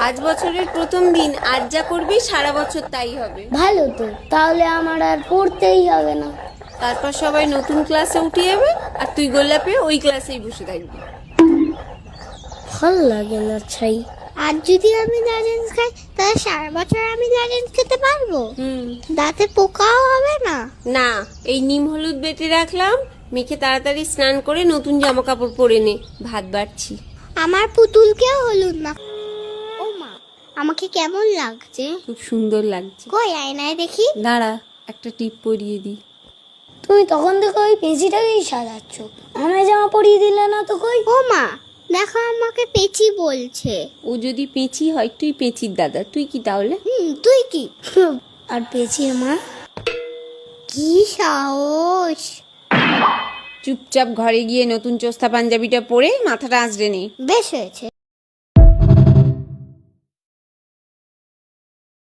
আজ বছরের প্রথম দিন, আজ যা করবি সারা বছর তাই হবে। ভালো তো, তাহলে আমার আর পড়তেই হবে না। তারপর সবাই নতুন ক্লাসে উঠে যাবে আর তুই গোল্লাপে ওই ক্লাসেই বসে থাকবি। ভাল লাগে না ছাই। আর যদি আমি লজেন্স খাই তাহলে সারা বছর আমি লজেন্স খেতে পারবো? দাঁতে পোকাও হবে না? না, এই নিম হলুদ বেটে রাখলাম, মেখে তাড়াতাড়ি স্নান করে নতুন জামা কাপড় পরে নে, ভাত বাড়ছি। আমার পুতুলকেও হলুদ না। ও মা, আমাকে কেমন লাগছে? খুব সুন্দর লাগছে। কই আয়নায় দেখি। দাঁড়া, একটা টিপ পরিয়ে দিই। তুমি তখন থেকে ওই পেঁচিটাকেই সাজাচ্ছ, আমায় জামা পরিয়ে দিলে না তো। কই ও মা, দেখো আমাকে পেঁচি বলছে। ও যদি পেঁচি হয়, তুই পেঁচির দাদা, তুই কি তাহলে? তুই কি? আর পেঁচির মা? কি সাহস! চুপচাপ ঘরে গিয়ে নতুন চোস্তা পাঞ্জাবিটা পরে মাথাটা আঁচড়ে নে। বেশ হয়েছে।